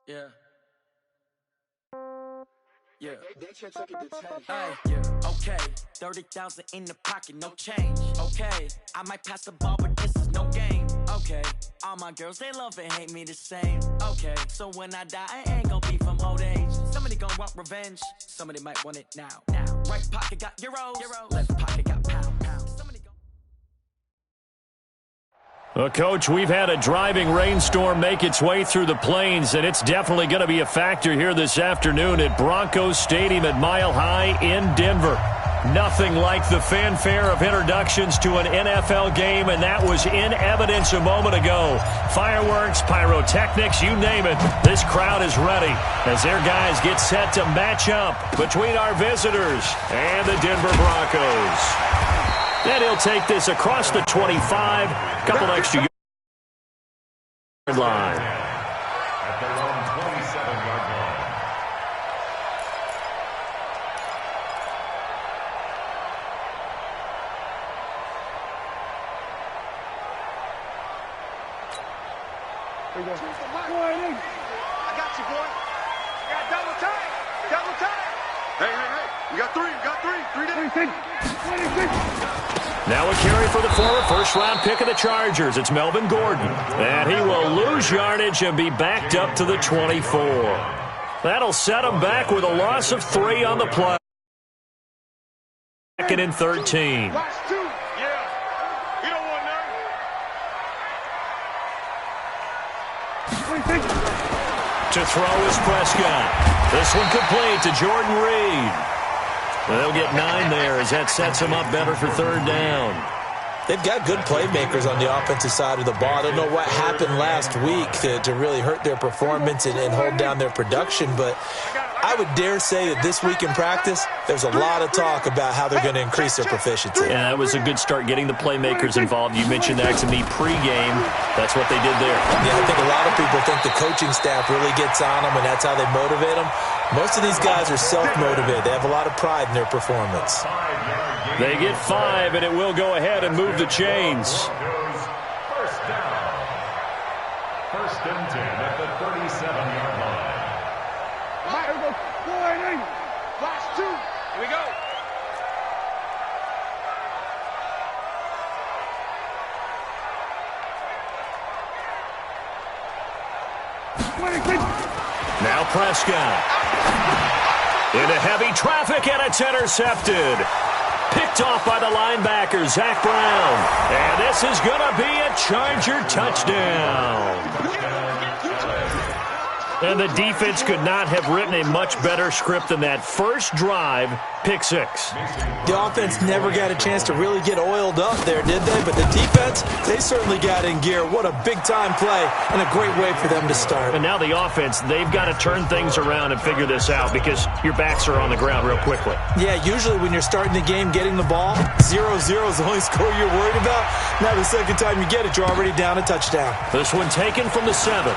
Yeah. Yeah. Hey, okay, 30,000 in the pocket, no change. Okay, I might pass the ball, but this is no game. Okay, all my girls, they love and hate me the same. Okay, so when I die, I ain't gon' be from old age. Somebody gon' want revenge, somebody might want it now. Right pocket got euros, left pocket got pound. Somebody gon' Well, Coach, we've had a driving rainstorm make its way through the plains, and it's definitely going to be a factor here this afternoon at Broncos Stadium at Mile High in Denver. Nothing like the fanfare of introductions to an NFL game, and that was in evidence a moment ago. Fireworks, pyrotechnics, you name it. This crowd is ready as their guys get set to match up between our visitors and the Denver Broncos. And he'll take this across the 25. Couple extra yard line. At their own 27-yard line. There you go. I got you, boy. You got double time. Double time. Hey. You got three. Three down. Now a carry for the former first-round pick of the Chargers. It's Melvin Gordon. And he will lose yardage and be backed up to the 24. That'll set him back with a loss of 3 on the play. Second and 13. Last 2. Yeah. You don't want none. To throw is Prescott. This one complete to Jordan Reed. They'll get 9 there as that sets them up better for third down. They've got good playmakers on the offensive side of the ball. I don't know what happened last week to really hurt their performance and hold down their production, but I would dare say that this week in practice, there's a lot of talk about how they're going to increase their proficiency. Yeah, that was a good start getting the playmakers involved. You mentioned that to me pregame. That's what they did there. Yeah, I think a lot of people think the coaching staff really gets on them, and that's how they motivate them. Most of these guys are self-motivated. They have a lot of pride in their performance. They get 5, and it will go ahead and move the chains. First down. First and 10 at the 37-yard line. Last 2. Here we go. Now Prescott. Into heavy traffic, and it's intercepted. Picked off by the linebacker, Zach Brown. And this is going to be a Charger touchdown. And the defense could not have written a much better script than that. First drive, pick 6. The offense never got a chance to really get oiled up there, did they? But the defense, they certainly got in gear. What a big-time play and a great way for them to start. And now the offense, they've got to turn things around and figure this out because your backs are on the ground real quickly. Yeah, usually when you're starting the game, getting the ball, 0-0 is the only score you're worried about. Now the second time you get it, you're already down a touchdown. This one taken from the 7.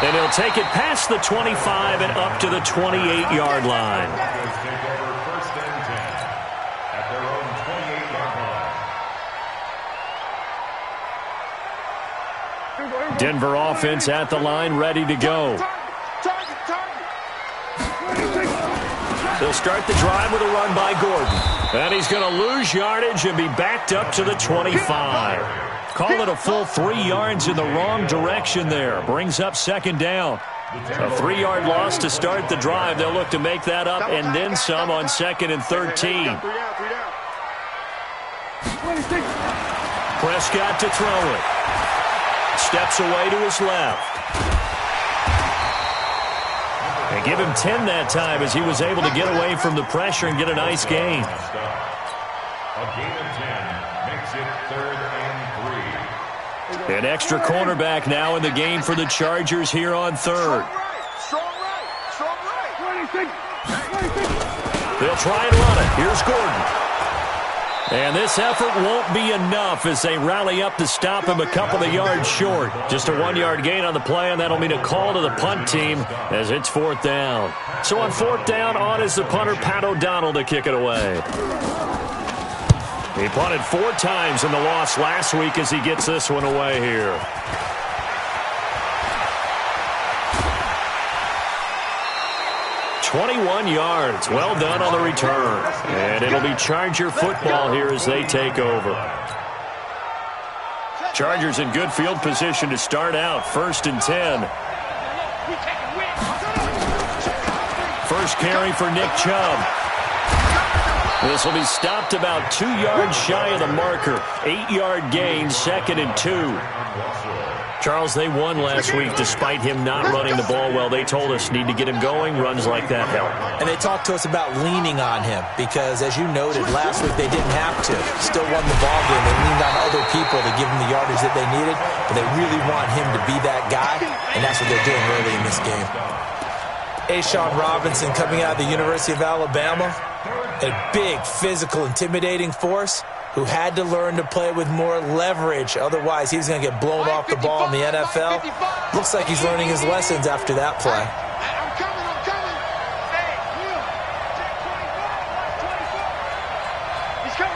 And he'll take it past the 25 and up to the 28-yard line. Take over first and 10 at their own 28-yard line. Denver offense at the line, ready to go. They'll start the drive with a run by Gordon. And he's going to lose yardage and be backed up to the 25. Call it a full 3 yards in the wrong direction there. Brings up second down. A 3-yard loss to start the drive. They'll look to make that up and then some on second and 13. Prescott to throw it. Steps away to his left. And give him 10 that time as he was able to get away from the pressure and get a nice gain. A gain of 10 makes it third and 3. An extra cornerback now in the game for the Chargers here on third. Strong right. They'll try and run it. Here's Gordon. And this effort won't be enough as they rally up to stop him a couple of yards short. Just a 1-yard gain on the play, and that'll mean a call to the punt team as it's fourth down. So on fourth down, on is the punter, Pat O'Donnell, to kick it away. He punted 4 times in the loss last week as he gets this one away here. 21 yards. Well done on the return. And it'll be Charger football here as they take over. Chargers in good field position to start out. 1st and 10. First carry for Nick Chubb. This will be stopped about 2 yards shy of the marker. 8-yard gain, 2nd and 2. Charles, they won last week despite him not running the ball well. They told us need to get him going. Runs like that help. And they talked to us about leaning on him because, as you noted, last week they didn't have to. Still won the ball game. They leaned on other people to give them the yardage that they needed, but they really want him to be that guy, and that's what they're doing early in this game. Ashawn Robinson coming out of the University of Alabama, a big, physical, intimidating force who had to learn to play with more leverage. Otherwise, he's going to get blown off the ball in the NFL. Looks like he's learning his lessons after that play. I'm coming. Hey, he's coming.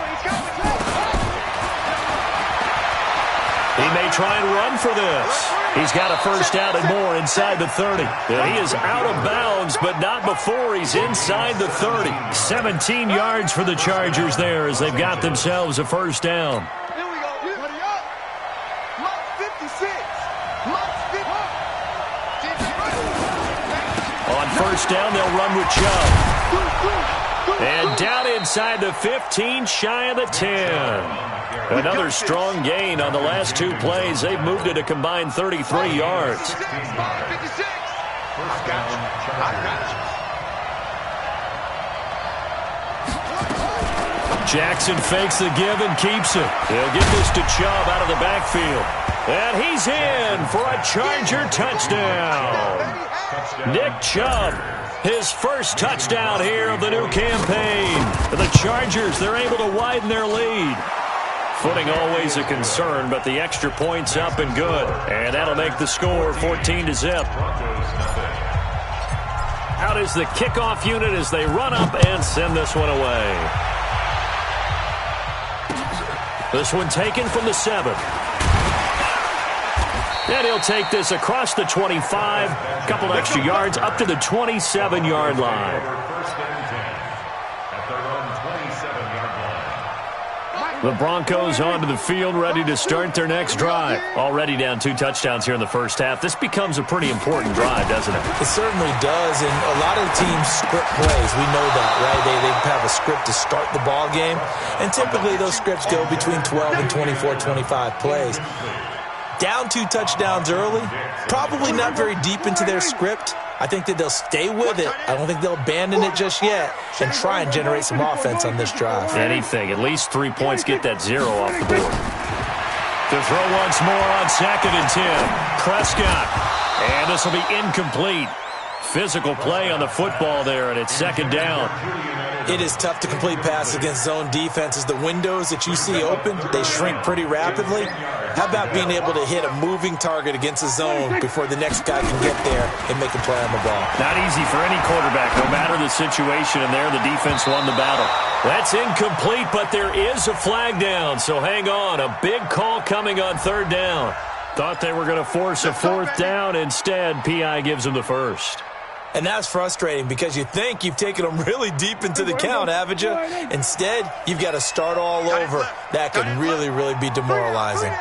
He may try and run for this. He's got a first down and more inside the 30. And he is out of bounds, but not before he's inside the 30. 17 yards for the Chargers there as they've got themselves a first down. Here we go. Buddy up. Mark 56. Mark 50. On first down, they'll run with Chubb. And down inside the 15, shy of the 10. Another strong gain on the last 2 plays. They've moved it a combined 33 yards. 56. I got you. Jackson fakes the give and keeps it. He'll get this to Chubb out of the backfield. And he's in for a Charger touchdown. Nick Chubb, his first touchdown here of the new campaign. The Chargers, they're able to widen their lead. Footing always a concern, but the extra point's up and good. And that'll make the score 14-0. Out is the kickoff unit as they run up and send this one away. This one taken from the 7. And he'll take this across the 25. A couple extra yards up to the 27-yard line. The Broncos onto the field, ready to start their next drive. Already down 2 touchdowns here in the first half. This becomes a pretty important drive, doesn't it? It certainly does, and a lot of teams script plays. We know that, right? They have a script to start the ball game, and typically those scripts go between 12 and 24, 25 plays. Down 2 touchdowns early, probably not very deep into their script. I think that they'll stay with it. I don't think they'll abandon it just yet and try and generate some offense on this drive. Anything. At least 3 points, get that 0 off the board. To throw once more on 2nd and 10. Prescott. And this will be incomplete. Physical play on the football there, and it's 2nd down. It is tough to complete passes against zone defenses. The windows that you see open, they shrink pretty rapidly. How about being able to hit a moving target against a zone before the next guy can get there and make a play on the ball? Not easy for any quarterback, no matter the situation, and there the defense won the battle. That's incomplete, but there is a flag down, so hang on. A big call coming on 3rd down. Thought they were going to force a 4th down. Instead, P.I. gives them the first. And that's frustrating because you think you've taken them really deep into the count, haven't you? Instead, you've got to start all over. That can really, really be demoralizing.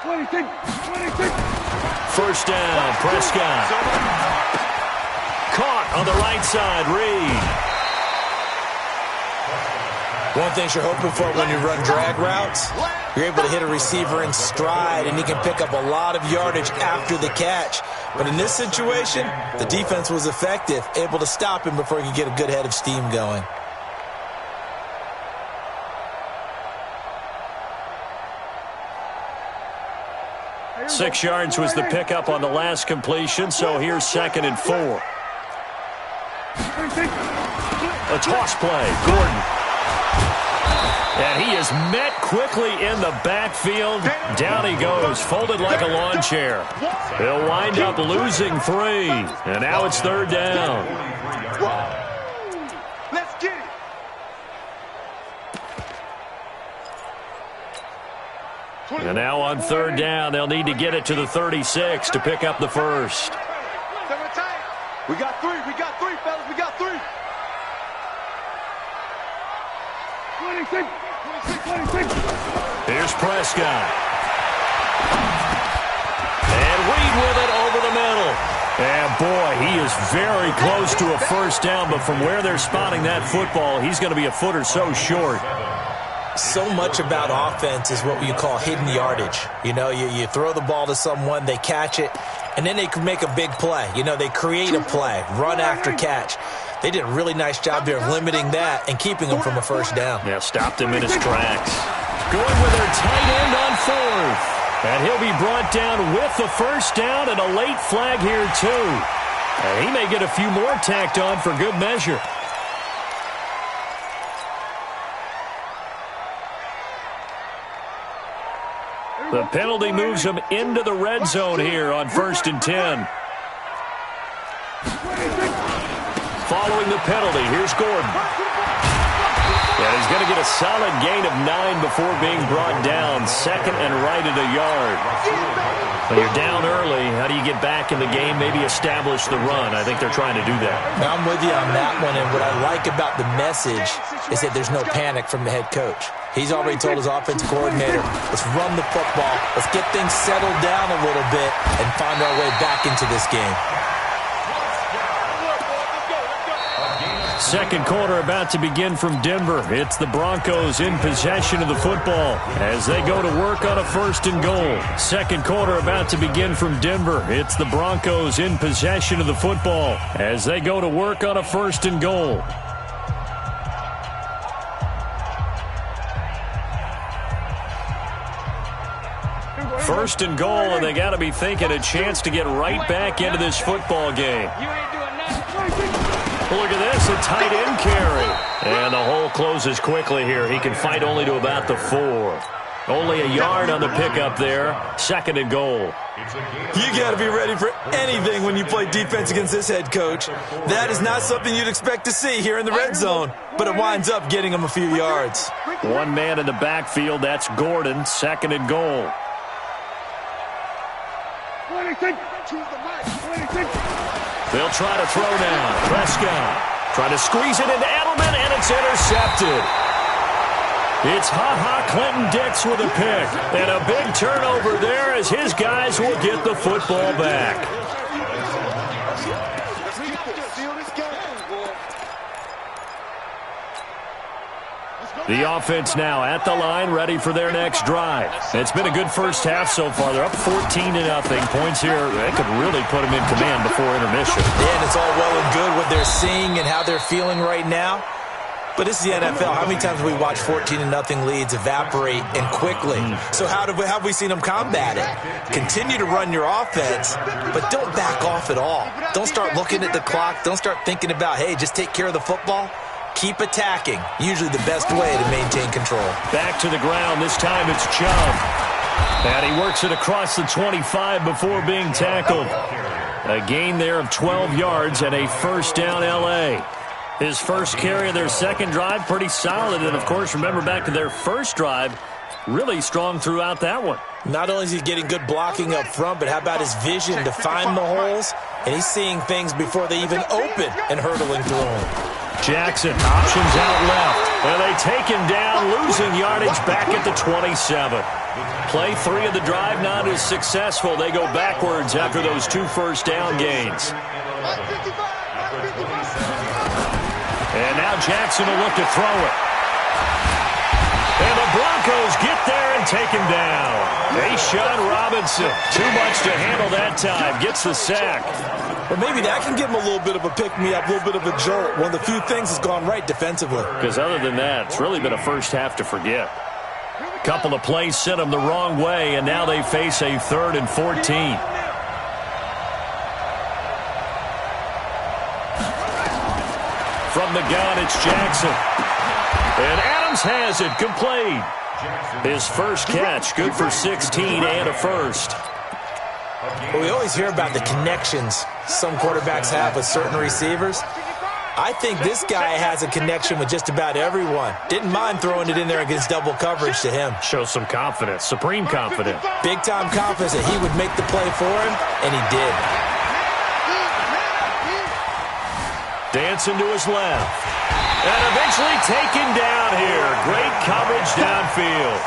26. First down, Prescott. Caught on the right side, Reed. One thing you're hoping for when you run drag routes, you're able to hit a receiver in stride, and he can pick up a lot of yardage after the catch. But in this situation, the defense was effective, able to stop him before he could get a good head of steam going. Six yards was the pickup on the last completion, so here's 2nd and 4. A toss play, Gordon. And he is met quickly in the backfield. Down he goes, folded like a lawn chair. He'll wind up losing 3. And now it's 3rd down. Let's get it. And now on 3rd down, they'll need to get it to the 36 to pick up the first. We got three, fellas, we got three. 26. Here's Prescott. And Reed with it over the middle. And boy, he is very close to a first down, but from where they're spotting that football, he's going to be a foot or so short. So much about offense is what you call hidden yardage. You know, you throw the ball to someone, they catch it, and then they can make a big play. You know, they create a play, run after catch. They did a really nice job there of limiting that and keeping him from a first down. Yeah, stopped him in his tracks. Going with their tight end on fourth. And he'll be brought down with the first down and a late flag here, too. And he may get a few more tacked on for good measure. The penalty moves him into the red zone here on 1st and 10. Following the penalty, here's Gordon. And he's going to get a solid gain of 9 before being brought down. 2nd and right at a yard. When you're down early, how do you get back in the game, maybe establish the run? I think they're trying to do that. I'm with you on that one, and what I like about the message is that there's no panic from the head coach. He's already told his offensive coordinator, let's run the football, let's get things settled down a little bit, and find our way back into this game. Second quarter about to begin from Denver. It's the Broncos in possession of the football as they go to work on a 1st and goal. Second quarter about to begin from Denver. It's the Broncos in possession of the football as they go to work on a 1st and goal. First and goal, and they got to be thinking a chance to get right back into this football game. Look at this, a tight end carry. And the hole closes quickly here. He can fight only to about the 4. Only a yard on the pickup there. 2nd and goal. You got to be ready for anything when you play defense against this head coach. That is not something you'd expect to see here in the red zone, but it winds up getting him a few yards. One man in the backfield, that's Gordon. 2nd and goal. 26. Choose the mic. 26. They'll try to throw now. Prescott trying to squeeze it into Edelman, and it's intercepted. It's Ha-Ha Clinton Dix with a pick. And a big turnover there as his guys will get the football back. The offense now at the line, ready for their next drive. It's been a good first half so far. They're up 14-0. Points here, they could really put them in command before intermission. Yeah, and it's all well and good what they're seeing and how they're feeling right now. But this is the NFL. How many times have we watched 14-0 leads evaporate and quickly? So how have we seen them combat it? Continue to run your offense, but don't back off at all. Don't start looking at the clock. Don't start thinking about, hey, just take care of the football. Keep attacking. Usually the best way to maintain control. Back to the ground. This time it's Chubb. And he works it across the 25 before being tackled. A gain there of 12 yards and a first down L.A. His first carry of their second drive, pretty solid. And, of course, remember back to their first drive, really strong throughout that one. Not only is he getting good blocking up front, but how about his vision to find the holes? And he's seeing things before they even open and hurtling through them. Jackson, options out left. And they take him down, losing yardage back at the 27. Play 3 of the drive not as successful. They go backwards after those 2 first down gains. And now Jackson will look to throw it. And the Broncos get there and take him down. Ashawn Robinson, too much to handle that time, gets the sack. But maybe that can give him a little bit of a pick-me-up, a little bit of a jolt. One of the few things that's gone right defensively. Because other than that, it's really been a first half to forget. Couple of plays sent them the wrong way, and now they face a 3rd and 14. From the gun, it's Jackson. And Adams has it, complete. His first catch, good for 16 and a first. Well, we always hear about the connections some quarterbacks have with certain receivers. I think this guy has a connection with just about everyone. Didn't mind throwing it in there against double coverage to him. Shows some confidence, supreme confidence. Big-time confidence that he would make the play for him, and he did. Dancing to his left. And eventually taken down here. Great coverage downfield.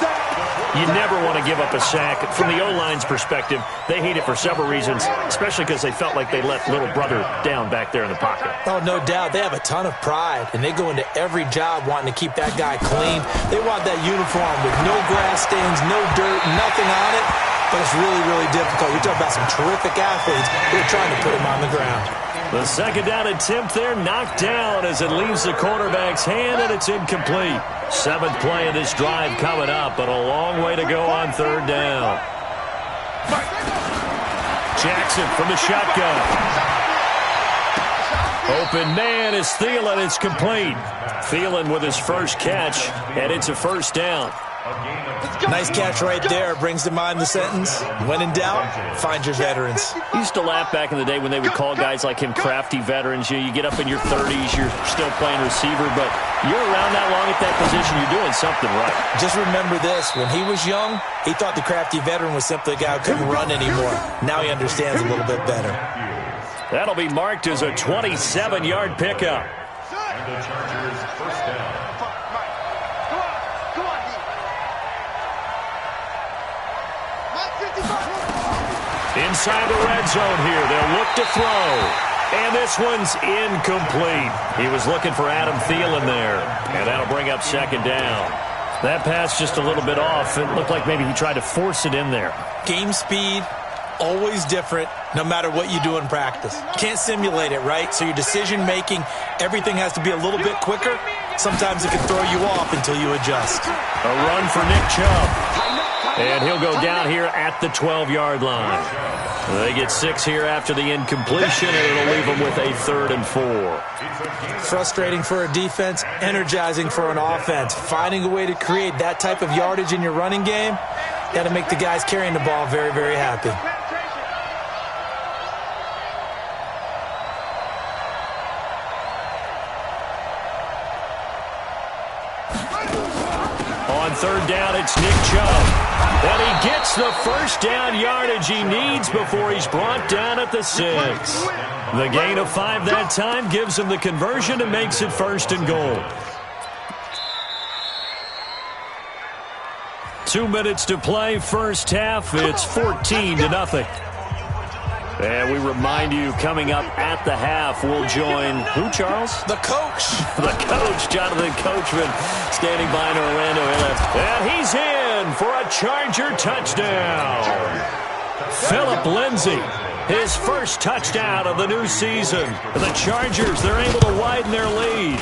You never want to give up a sack. From the O-line's perspective, they hate it for several reasons, especially because they felt like they let little brother down back there in the pocket. Oh, no doubt. They have a ton of pride, and they go into every job wanting to keep that guy clean. They want that uniform with no grass stains, no dirt, nothing on it. But it's really, really difficult. You're talking about some terrific athletes who are trying to put him on the ground. The second down attempt there knocked down as it leaves the quarterback's hand, and it's incomplete. Seventh play of this drive coming up, but a long way to go on third down. Jackson from the shotgun. Open man is Thielen. It's complete. Thielen with his first catch, and it's a first down. Nice catch right there. Brings to mind the sentence, when in doubt, find your veterans. I used to laugh back in the day when they would call guys like him crafty veterans. You get up in your 30s, you're still playing receiver, but you're around that long at that position, you're doing something right. Just remember this. When he was young, he thought the crafty veteran was simply a guy who couldn't run anymore. Now he understands a little bit better. That'll be marked as a 27-yard pickup. And the Chargers first down. Inside the red zone here. They'll look to throw. And this one's incomplete. He was looking for Adam Thielen there. And that'll bring up second down. That pass just a little bit off. It looked like maybe he tried to force it in there. Game speed, always different, no matter what you do in practice. Can't simulate it, right? So your decision-making, everything has to be a little bit quicker. Sometimes it can throw you off until you adjust. A run for Nick Chubb. And he'll go down here at the 12-yard line. They get 6 here after the incompletion, and it'll leave them with a 3rd and 4. Frustrating for a defense, energizing for an offense. Finding a way to create that type of yardage in your running game, got to make the guys carrying the ball very, very happy. On third down, it's Nick Chubb. And he gets the first down yardage he needs before he's brought down at the 6. The gain of 5 that time gives him the conversion and makes it 1st and goal. 2 minutes to play, first half. It's 14-0. And we remind you, coming up at the half, we'll join who, Charles? The coach. The coach, Jonathan Coachman, standing by in Orlando. And he's in for a Charger touchdown. Phillip Lindsay, his first touchdown of the new season. The Chargers, they're able to widen their lead.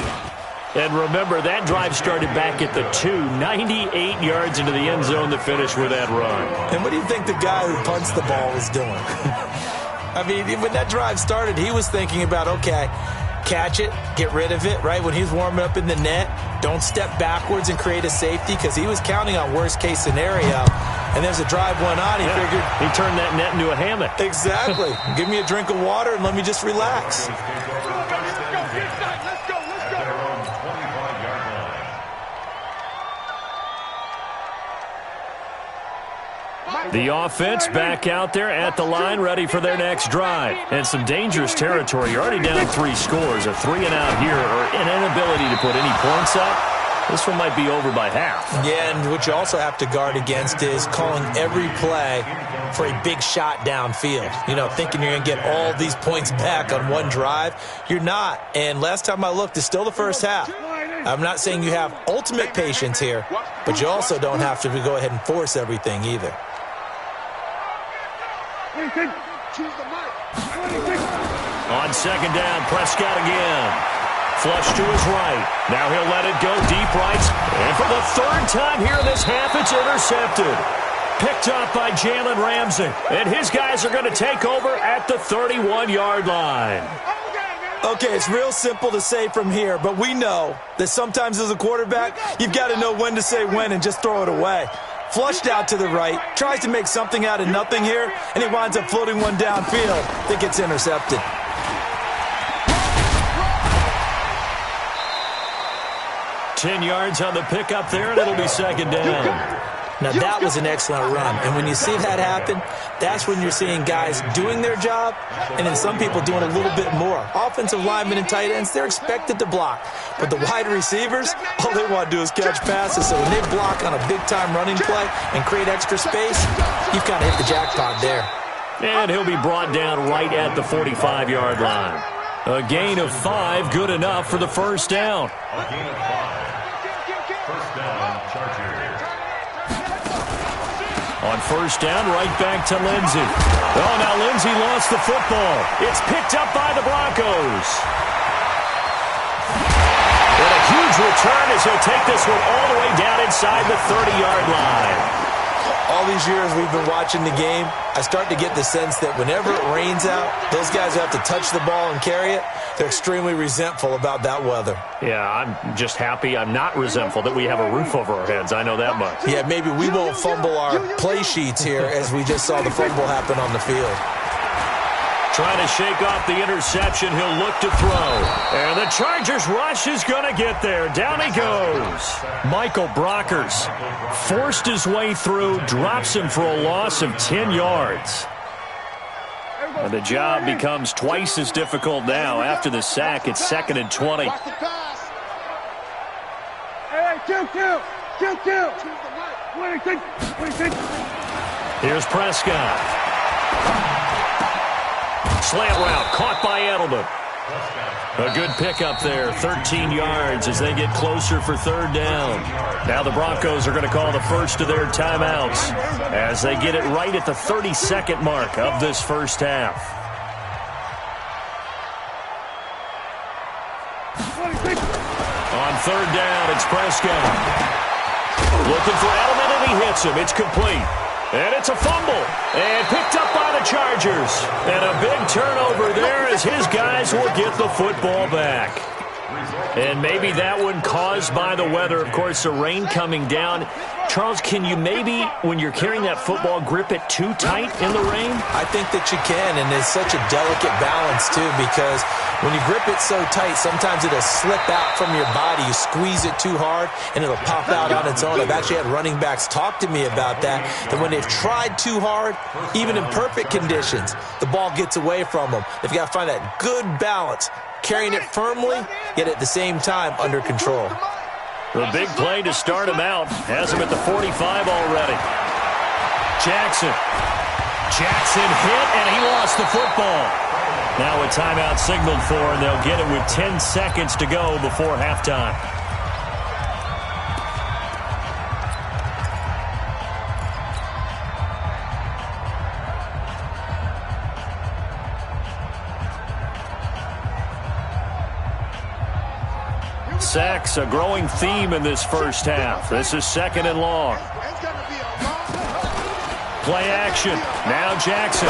And remember, that drive started back at the 2, 98 yards into the end zone to finish with that run. And what do you think the guy who punts the ball was doing? I mean, when that drive started, he was thinking about, okay, catch it, get rid of it, right? When he was warming up in the net, don't step backwards and create a safety, because he was counting on worst-case scenario. And as the drive went on, he figured... He turned that net into a hammock. Exactly. Give me a drink of water and let me just relax. The offense back out there at the line, ready for their next drive. And some dangerous territory. You're already down 3 scores. A 3-and-out here, or an inability to put any points up. This one might be over by half. Yeah, and what you also have to guard against is calling every play for a big shot downfield. You know, thinking you're going to get all these points back on one drive. You're not. And last time I looked, it's still the first half. I'm not saying you have ultimate patience here, but you also don't have to go ahead and force everything either. On second down, Prescott again. Flush to his right. Now he'll let it go deep right. And for the 3rd time here in this half, it's intercepted. Picked up by Jalen Ramsey. And his guys are going to take over at the 31-yard line. Okay, it's real simple to say from here, but we know that sometimes as a quarterback, you've got to know when to say when and just throw it away. Flushed out to the right, tries to make something out of nothing here, and he winds up floating one downfield that gets intercepted. "10 yards on the pickup there, and it'll be second down. Now, that was an excellent run. And when you see that happen, that's when you're seeing guys doing their job and then some people doing a little bit more. Offensive linemen and tight ends, they're expected to block. But the wide receivers, all they want to do is catch passes. So when they block on a big-time running play and create extra space, you've kind of hit the jackpot there. And he'll be brought down right at the 45-yard line. A gain of 5, good enough for the first down. A gain of 5. First down, Chargers. On first down, right back to Lindsey. Oh, now Lindsey lost the football. It's picked up by the Broncos. And a huge return as he'll take this one all the way down inside the 30-yard line. All these years we've been watching the game, I start to get the sense that whenever it rains out, those guys who have to touch the ball and carry it, they're extremely resentful about that weather. Yeah, I'm just happy I'm not resentful that we have a roof over our heads. I know that much. Yeah, maybe we won't fumble our play sheets here as we just saw the fumble happen on the field. Trying to shake off the interception. He'll look to throw. And the Chargers rush is going to get there. Down he goes. Michael Brockers forced his way through, drops him for a loss of 10 yards. And the job becomes twice as difficult now. After the sack, it's 2nd and 20. Here's Prescott. Slant route, caught by Edelman. A good pickup there, 13 yards as they get closer for third down. Now the Broncos are going to call the first of their timeouts as they get it right at the 32nd mark of this first half. On third down, it's Prescott. Looking for Edelman, and he hits him. It's complete. And it's a fumble. And picked up by the Chargers. And a big turnover there as his guys will get the football back. And maybe that one caused by the weather. Of course, the rain coming down. Charles, can you maybe, when you're carrying that football, grip it too tight in the rain? I think that you can, and it's such a delicate balance, too, because when you grip it so tight, sometimes it'll slip out from your body. You squeeze it too hard, and it'll pop out on its own. I've actually had running backs talk to me about that when they've tried too hard, even in perfect conditions, the ball gets away from them. They've got to find that good balance, carrying it firmly, yet at the same time under control. The big play to start him out has him at the 45 already. Jackson hit, and he lost the football. Now a timeout signaled for, and they'll get it with 10 seconds to go before halftime. Sacks, a growing theme in this first half. This is 2nd and long. Play action. Now Jackson.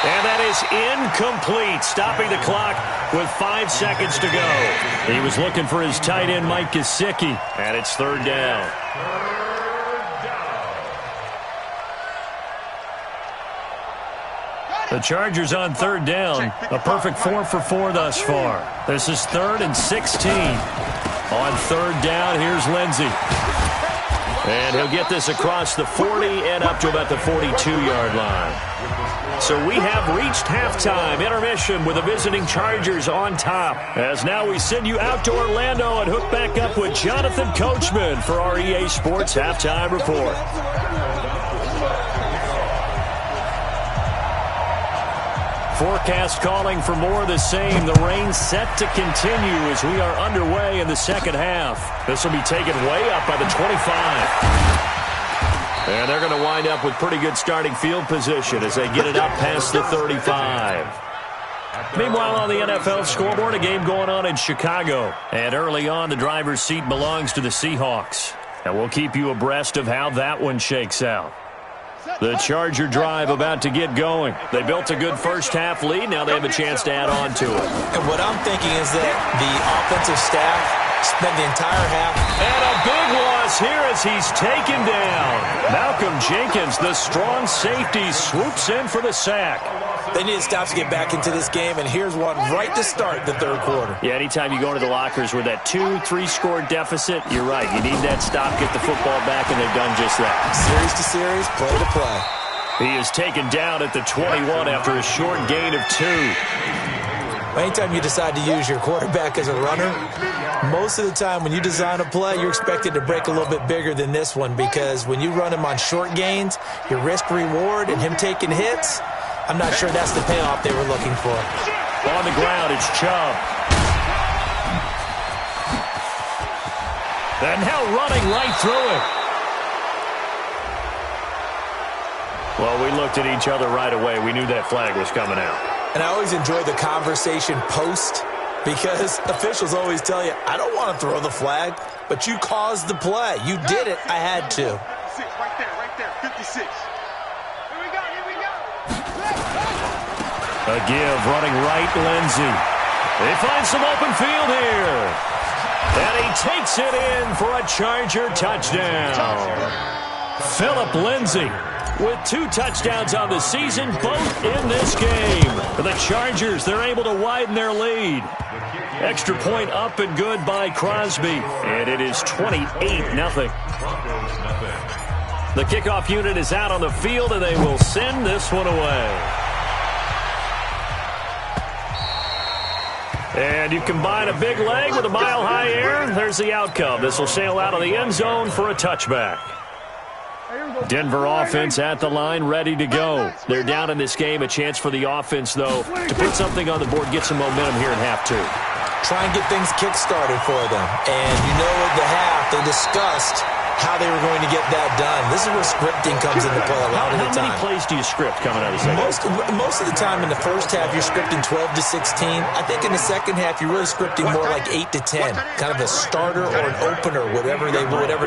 And that is incomplete, stopping the clock with 5 seconds to go. He was looking for his tight end, Mike Gesicki, and it's third down. The Chargers on third down, a perfect 4 for 4 thus far. This is 3rd and 16. On third down, here's Lindsey. And he'll get this across the 40 and up to about the 42-yard line. So we have reached halftime intermission with the visiting Chargers on top. As now we send you out to Orlando and hook back up with Jonathan Coachman for our EA Sports Halftime Report. Forecast calling for more of the same. The rain set to continue as we are underway in the second half. This will be taken way up by the 25. And they're going to wind up with pretty good starting field position as they get it up past the 35. Meanwhile, on the NFL scoreboard, a game going on in Chicago. And early on, the driver's seat belongs to the Seahawks. And we'll keep you abreast of how that one shakes out. The Charger drive about to get going. They built a good first-half lead. Now they have a chance to add on to it. And what I'm thinking is that the offensive staff spent the entire half. And a big one. us here as he's taken down. Malcolm Jenkins, the strong safety, swoops in for the sack. They need stops to get back into this game, and here's one right to start the third quarter. Yeah, anytime you go into the lockers with that 2-3 score deficit, you're right. You need that stop, get the football back, and they've done just that. Series to series, play to play. He is taken down at the 21 after a short gain of 2. Anytime you decide to use your quarterback as a runner, most of the time when you design a play, you're expected to break a little bit bigger than this one, because when you run him on short gains, your risk-reward and him taking hits, I'm not sure that's the payoff they were looking for. On the ground, it's Chubb. And now running right through it. Well, we looked at each other right away. We knew that flag was coming out. And I always enjoy the conversation post, because officials always tell you, I don't want to throw the flag, but you caused the play. You did it. I had to. 56, right there, 56. Here we go. A give, running right, Lindsey. They find some open field here. And he takes it in for a Charger touchdown. Phillip Lindsey with 2 touchdowns on the season, both in this game. For the Chargers, they're able to widen their lead. Extra point up and good by Crosby. And it is 28-0. The kickoff unit is out on the field, and they will send this one away. And you combine a big leg with a mile-high air, there's the outcome. This will sail out of the end zone for a touchback. Denver offense at the line, ready to go. They're down in this game. A chance for the offense, though, to put something on the board, get some momentum here in half 2. Try and get things kick-started for them. And you know at the half, they discussed how they were going to get that done. This is where scripting comes into play a lot of the time. How many plays do you script coming out of the second? Most of the time in the first half, you're scripting 12 to 16. I think in the second half, you're really scripting more like 8 to 10. Kind of a starter or an opener, whatever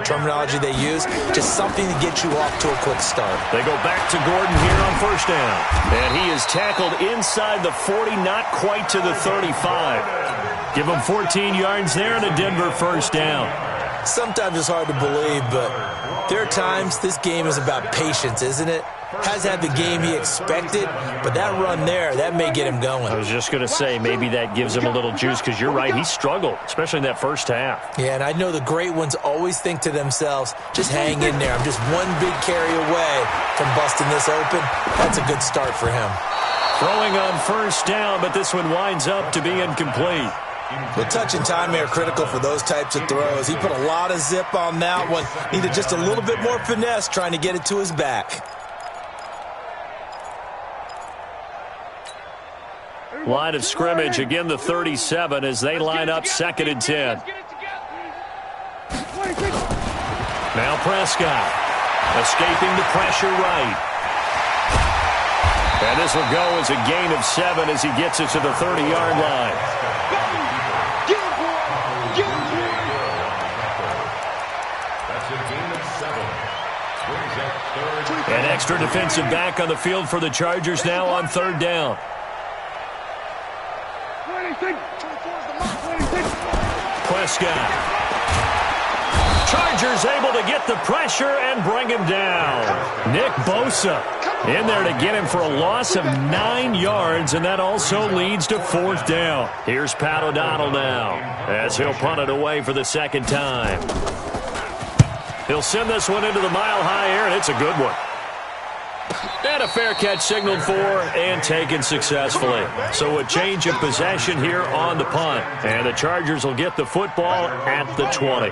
terminology they use. Just something to get you off to a quick start. They go back to Gordon here on first down. And he is tackled inside the 40, not quite to the 35. Give him 14 yards there and a Denver first down. Sometimes it's hard to believe, but there are times this game is about patience, isn't it? Has had the game he expected, but that run there, that may get him going. I was just going to say, maybe that gives him a little juice, because you're right, he struggled, especially in that first half. Yeah, and I know the great ones always think to themselves, just hang in there. I'm just one big carry away from busting this open. That's a good start for him. Throwing on first down, but this one winds up to be incomplete. Well, touch and timing are critical for those types of throws. He put a lot of zip on that one. Needed just a little bit more finesse trying to get it to his back. Line of scrimmage, again the 37 as they line up 2nd and 10. Now Prescott escaping the pressure right. And this will go as a gain of 7 as he gets it to the 30-yard line. An extra defensive back on the field for the Chargers now on 3rd down. Prescott. Chargers able to get the pressure and bring him down. Nick Bosa in there to get him for a loss of 9 yards, and that also leads to 4th down. Here's Pat O'Donnell now as he'll punt it away for the 2nd time. He'll send this one into the mile-high air, and it's a good one. And a fair catch signaled for and taken successfully. So a change of possession here on the punt. And the Chargers will get the football at the 20.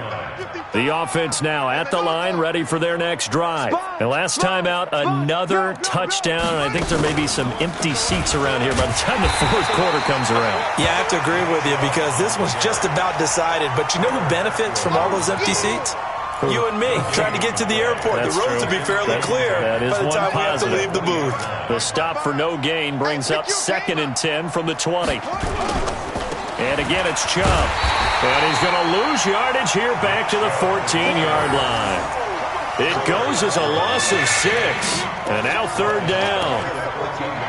The offense now at the line, ready for their next drive. And last time out, another touchdown. And I think there may be some empty seats around here by the time the 4th quarter comes around. Yeah, I have to agree with you, because this one's just about decided. But you know who benefits from all those empty seats? You and me, trying to get to the airport. That's the roads true. will be fairly clear by the time we have to leave the booth. The stop for no gain brings up 2nd and 10 from the 20. And again, it's Chubb. And he's going to lose yardage here back to the 14-yard line. It goes as a loss of 6. And now 3rd down.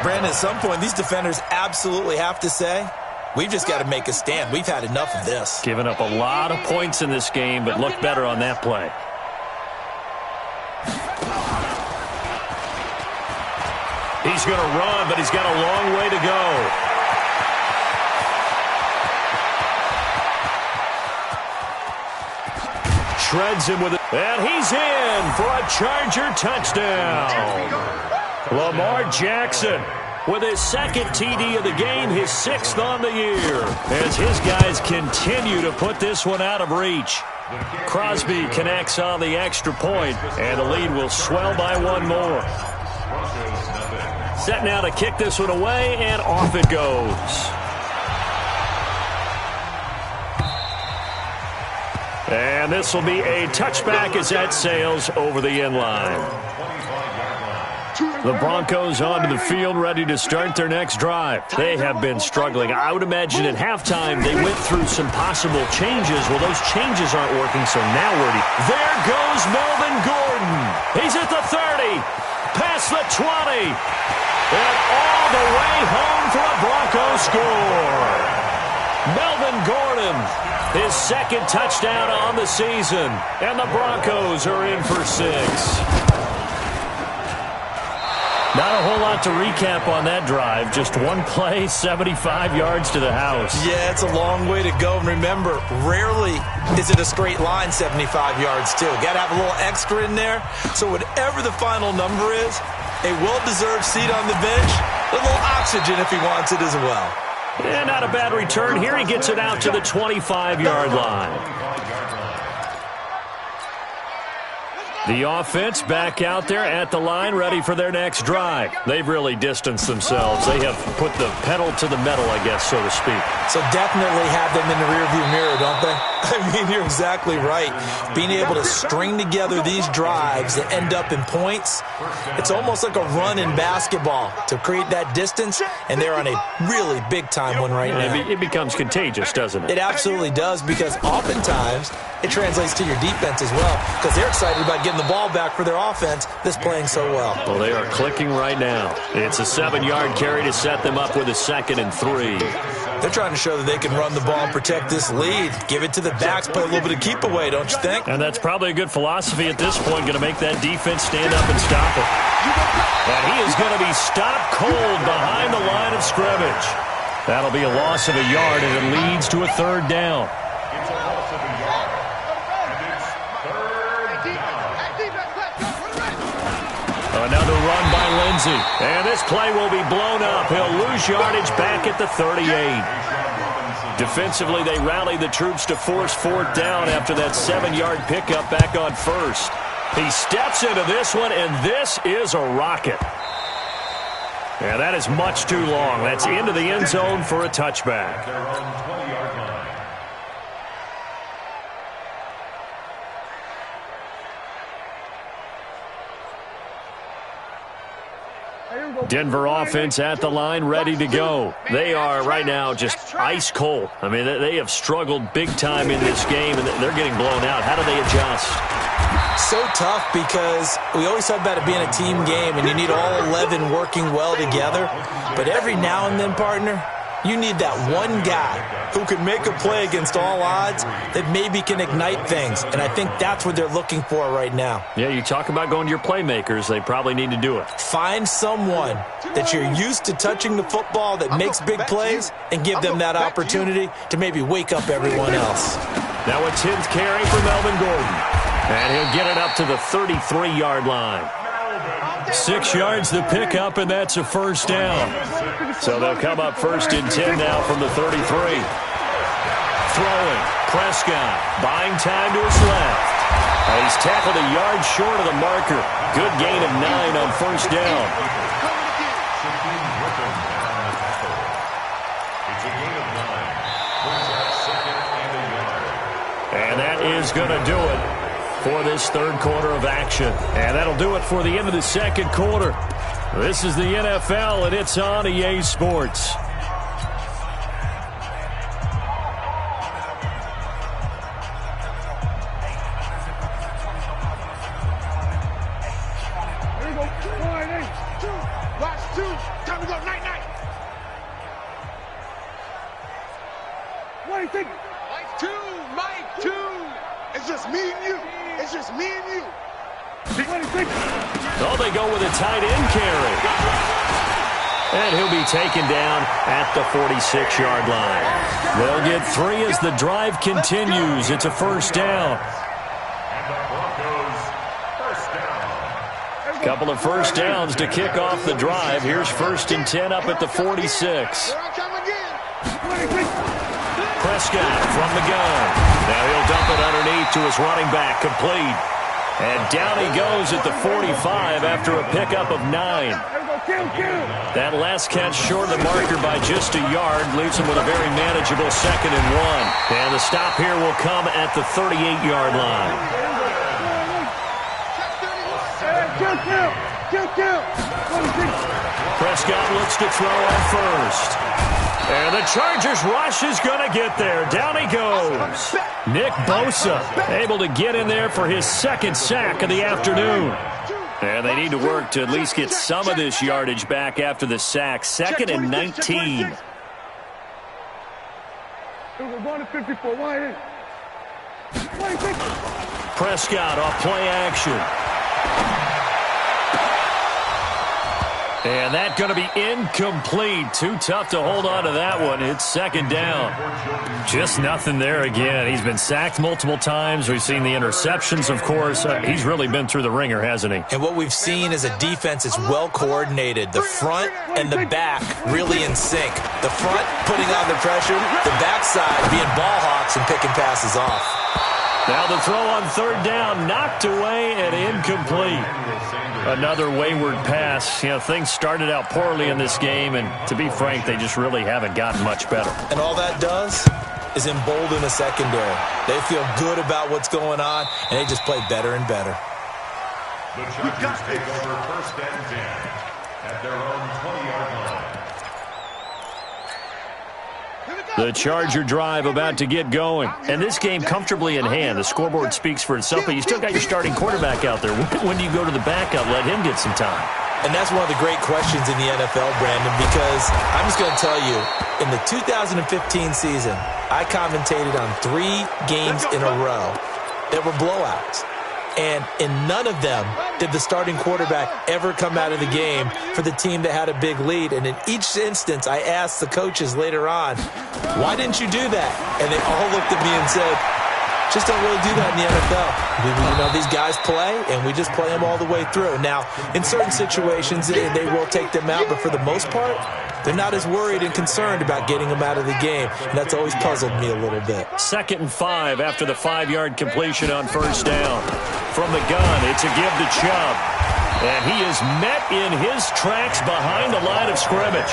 Brandon, at some point, these defenders absolutely have to say, we've just got to make a stand. We've had enough of this. Giving up a lot of points in this game, but looked better on that play. He's going to run, but he's got a long way to go. Shreds him with it, and he's in for a Charger touchdown. Lamar Jackson with his second TD of the game, his 6th on the year, as his guys continue to put this one out of reach. Crosby connects on the extra point, and the lead will swell by one more. Set now to kick this one away, and off it goes. And this will be a touchback as that sails over the end line. The Broncos onto the field, ready to start their next drive. They have been struggling. I would imagine at halftime they went through some possible changes. Well, those changes aren't working, so now there goes Melvin Gordon. He's at the 30, past the 20, and all the way home for a Broncos score. Melvin Gordon, his second touchdown on the season, and the Broncos are in for 6. Not a whole lot to recap on that drive. Just one play, 75 yards to the house. Yeah, it's a long way to go. And remember, rarely is it a straight line 75 yards, too. Got to have a little extra in there. So whatever the final number is, a well-deserved seat on the bench, a little oxygen if he wants it as well. Yeah, not a bad return here. He gets it out to the 25-yard line. The offense back out there at the line, ready for their next drive. They've really distanced themselves. They have put the pedal to the metal, I guess, so to speak. So definitely have them in the rearview mirror, don't they? I mean, you're exactly right. Being able to string together these drives that end up in points, it's almost like a run in basketball to create that distance, and they're on a really big-time one right now. It becomes contagious, doesn't it? It absolutely does, because oftentimes it translates to your defense as well, because they're excited about getting the ball back for their offense that's playing so well. Well, they are clicking right now. It's a 7-yard carry to set them up with a 2nd and 3. They're trying to show that they can run the ball and protect this lead. Give it to the backs, play a little bit of keep away, don't you think? And that's probably a good philosophy at this point, going to make that defense stand up and stop it. And he is going to be stopped cold behind the line of scrimmage. That'll be a loss of a yard, and it leads to a 3rd down. It's a loss of a yard, and it's 3rd down. Another run by Lindsey. And this play will be blown up. He'll lose yardage back at the 38. Defensively, they rally the troops to force 4th down after that 7-yard pickup back on 1st. He steps into this one, and this is a rocket. Yeah, that is much too long. That's into the end zone for a touchback. They're on 20-yard line. Denver offense at the line, ready to go. They are right now just ice cold. I mean, they have struggled big time in this game, and they're getting blown out. How do they adjust? So tough, because we always talk about it being a team game, and you need all 11 working well together. But every now and then, partner, you need that one guy who can make a play against all odds that maybe can ignite things. And I think that's what they're looking for right now. Yeah, you talk about going to your playmakers. They probably need to do it. Find someone that you're used to touching the football that makes big plays and give them that opportunity to maybe wake up everyone else. Now a 10th carry for Melvin Gordon. And he'll get it up to the 33-yard line. 6 yards to pick up, and that's a 1st down. So they'll come up 1st and 10 now from the 33. Throwing. Prescott buying time to his left. He's tackled a yard short of the marker. Good gain of 9 on 1st down. And that is going to do it for this 3rd quarter of action. And that'll do it for the end of the 2nd quarter. This is the NFL, and it's on EA Sports. Here we go. Last 2. Time to go. Night. Mike, two. It's just me and you. It's just me and you. Oh, they go with a tight end carry. And he'll be taken down at the 46-yard line. They'll get 3 as the drive continues. It's a first down. And the Broncos, first down. Couple of first downs to kick off the drive. Here's 1st and 10 up at the 46. Prescott from the gun. Now he'll dump it underneath to his running back, complete. And down he goes at the 45 after a pickup of 9. That last catch short of the marker by just a yard leaves him with a very manageable 2nd and 1. And the stop here will come at the 38-yard line. Prescott looks to throw on first. And the Chargers rush is going to get there. Down he goes. Nick Bosa able to get in there for his 2nd sack of the afternoon. And they need to work to at least get some of this yardage back after the sack. 2nd and 19. Prescott off play action. And that's going to be incomplete. Too tough to hold on to that one. It's 2nd down. Just nothing there again. He's been sacked multiple times. We've seen the interceptions, of course. He's really been through the ringer, hasn't he? And what we've seen is a defense that's well coordinated. The front and the back really in sync. The front putting on the pressure. The backside being ball hawks and picking passes off. Now the throw on 3rd down, knocked away and incomplete. Another wayward pass. You know, things started out poorly in this game, and to be frank, they just really haven't gotten much better. And all that does is embolden the secondary. They feel good about what's going on, and they just play better and better. The Chargers take over 1st and 10 at their own 20-yard line. The Charger drive about to get going. And this game comfortably in hand. The scoreboard speaks for itself, but you still got your starting quarterback out there. When do you go to the backup? Let him get some time. And that's one of the great questions in the NFL, Brandon, because I'm just going to tell you, in the 2015 season, I commentated on 3 games in a row that were blowouts. And in none of them did the starting quarterback ever come out of the game for the team that had a big lead. And in each instance, I asked the coaches later on, why didn't you do that? And they all looked at me and said, just don't really do that in the NFL. You know, these guys play, and we just play them all the way through. Now, in certain situations, they will take them out, but for the most part, they're not as worried and concerned about getting them out of the game, and that's always puzzled me a little bit. 2nd and 5 after the 5-yard completion on 1st down. From the gun, it's a give to Chubb. And he is met in his tracks behind the line of scrimmage.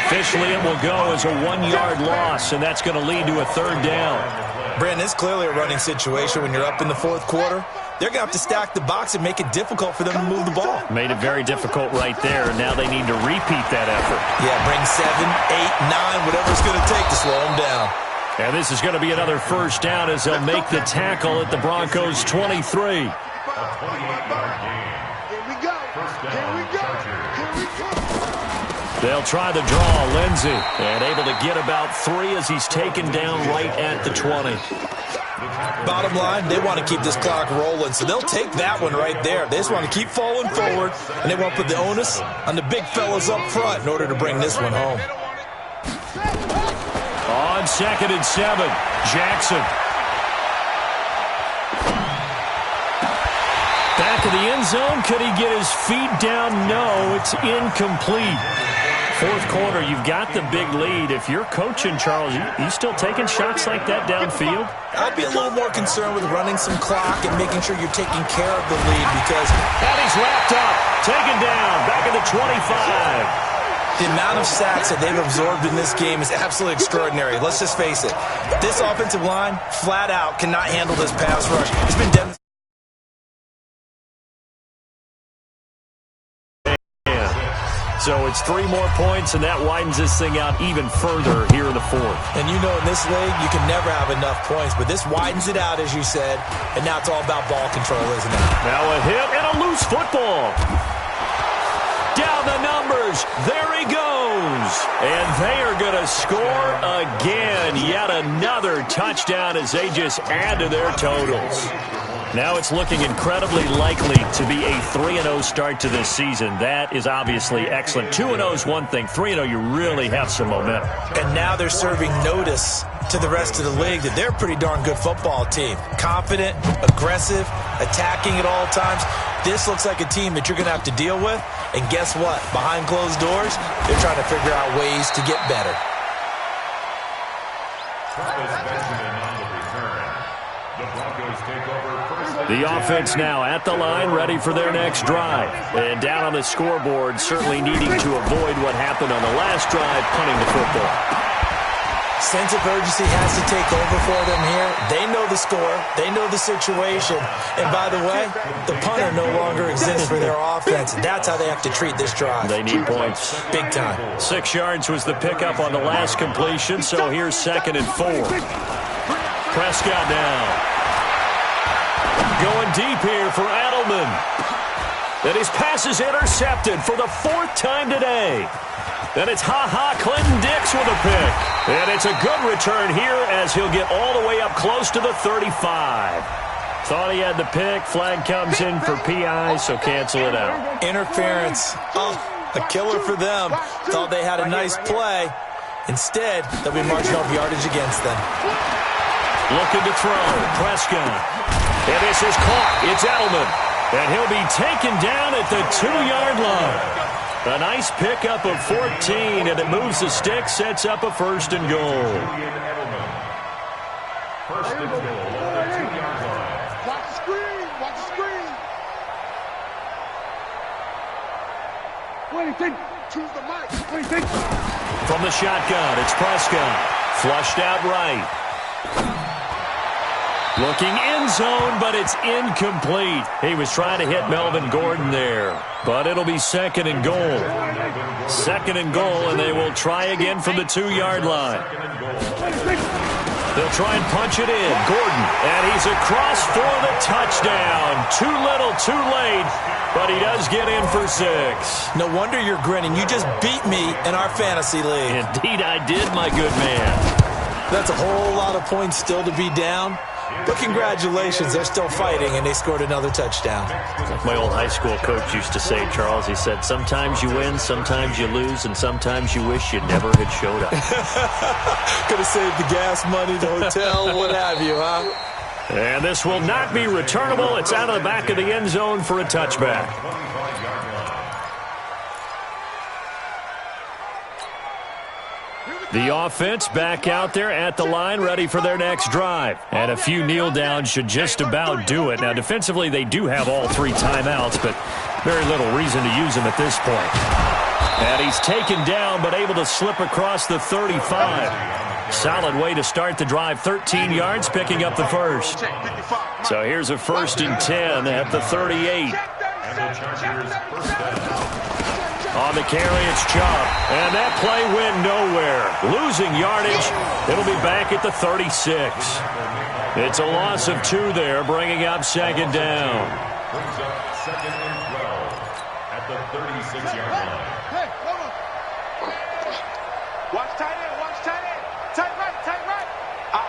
Officially, it will go as a 1-yard loss, and that's going to lead to a 3rd down. Brandon, it's clearly a running situation when you're up in the 4th quarter. They're going to have to stack the box and make it difficult for them to move the ball. Made it very difficult right there. Now they need to repeat that effort. Yeah, bring 7, 8, 9, whatever it's going to take to slow them down. And this is going to be another 1st down as they'll make the tackle at the Broncos' 23. A 28-yard gain. Here we go. Here we go. Here we go. They'll try the draw, Lindsey, and able to get about 3 as he's taken down right at the 20. Bottom line, they want to keep this clock rolling, so they'll take that one right there. They just want to keep falling forward, and they want to put the onus on the big fellas up front in order to bring this one home. On 2nd and 7, Jackson. Back of the end zone. Could he get his feet down? No, it's incomplete. 4th quarter, you've got the big lead. If you're coaching, Charles, you still taking shots like that downfield? I'd be a little more concerned with running some clock and making sure you're taking care of the lead because... And he's wrapped up, taken down, back at the 25. The amount of sacks that they've absorbed in this game is absolutely extraordinary. Let's just face it. This offensive line, flat out, cannot handle this pass rush. It's been demonstrated. So it's 3 more points, and that widens this thing out even further here in the 4th. And you know in this league, you can never have enough points, but this widens it out, as you said, and now it's all about ball control, isn't it? Now a hit and a loose football. Down the numbers. There he goes. And they are going to score again. Yet another touchdown as they just add to their totals. Now it's looking incredibly likely to be a 3-0 start to this season. That is obviously excellent. 2-0 is one thing. 3-0, you really have some momentum. And now they're serving notice to the rest of the league that they're a pretty darn good football team. Confident, aggressive, attacking at all times. This looks like a team that you're going to have to deal with. And guess what? Behind closed doors, they're trying to figure out ways to get better. The offense now at the line, ready for their next drive. And down on the scoreboard, certainly needing to avoid what happened on the last drive, punting the football. Sense of urgency has to take over for them here. They know the score. They know the situation. And by the way, the punter no longer exists for their offense. That's how they have to treat this drive. They need points. Big time. 6 yards was the pickup on the last completion, so here's 2nd and 4. Prescott now. Going deep here for Edelman. And his pass is intercepted for the 4th time today. And it's Clinton Dix with a pick. And it's a good return here as he'll get all the way up close to the 35. Thought he had the pick. Flag comes in for PI, so cancel it out. Interference. Oh, a killer for them. Thought they had a nice play. Instead, they'll be marginal yardage against them. Looking to throw. Prescott. And this is caught. It's Edelman. And he'll be taken down at the 2-yard line. A nice pickup of 14, and it moves the stick, sets up a 1st and goal. 1st and goal on the 2-yard line. Watch the screen. Watch the screen. What do you think? Choose the mic. What do you think? From the shotgun, it's Prescott. Flushed out right. Looking end zone, but it's incomplete. He was trying to hit Melvin Gordon there, but it'll be 2nd and goal. 2nd and goal, and they will try again from the 2-yard line. They'll try and punch it in. Gordon, and he's across for the touchdown. Too little, too late, but he does get in for 6. No wonder you're grinning. You just beat me in our fantasy league. Indeed I did, my good man. That's a whole lot of points still to be down. But congratulations, they're still fighting, and they scored another touchdown. Like my old high school coach used to say, Charles, he said, sometimes you win, sometimes you lose, and sometimes you wish you never had showed up. Could have saved the gas money, the hotel, what have you, huh? And this will not be returnable. It's out of the back of the end zone for a touchback. The offense back out there at the line, ready for their next drive. And a few kneel downs should just about do it. Now, defensively, they do have all 3 timeouts, but very little reason to use them at this point. And he's taken down, but able to slip across the 35. Solid way to start the drive. 13 yards, picking up the 1st. So here's a 1st and 10 at the 38. On the carry, it's Chubb. And that play went nowhere. Losing yardage. It'll be back at the 36. It's a loss of 2 there, bringing up 2nd down. Brings up 2nd and 12 at the 36-yard line. Hey, hold on. Watch tight end. Watch tight end. Tight right. Tight right. Out.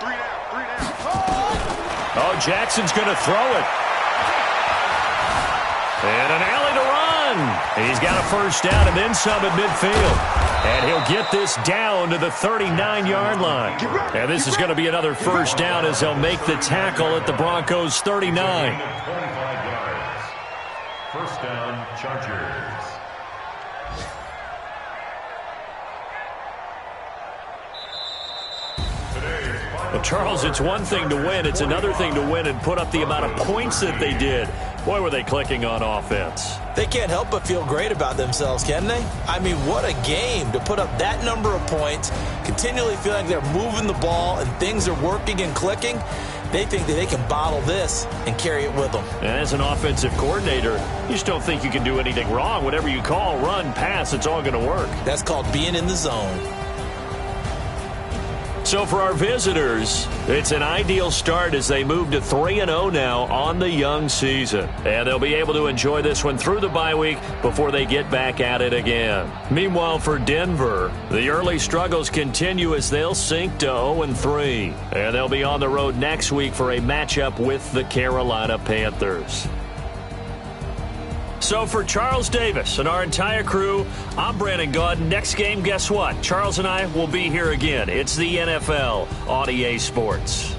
3 down. Oh, Jackson's going to throw it. And an alley to run. He's got a 1st down and then some at midfield. And he'll get this down to the 39-yard line. And this is going to be another 1st down as they'll make the tackle at the Broncos' 39. 25 yards. 1st down, Chargers. Well, Charles, it's one thing to win. It's another thing to win and put up the amount of points that they did. Boy, were they clicking on offense. They can't help but feel great about themselves, can they? I mean, what a game to put up that number of points, continually feel like they're moving the ball and things are working and clicking. They think that they can bottle this and carry it with them. And as an offensive coordinator, you just don't think you can do anything wrong. Whatever you call, run, pass, it's all going to work. That's called being in the zone. So for our visitors, it's an ideal start as they move to 3-0 now on the young season. And they'll be able to enjoy this one through the bye week before they get back at it again. Meanwhile, for Denver, the early struggles continue as they'll sink to 0-3. And they'll be on the road next week for a matchup with the Carolina Panthers. So for Charles Davis and our entire crew, I'm Brandon Gaud. Next game, guess what? Charles and I will be here again. It's the NFL on EA Sports.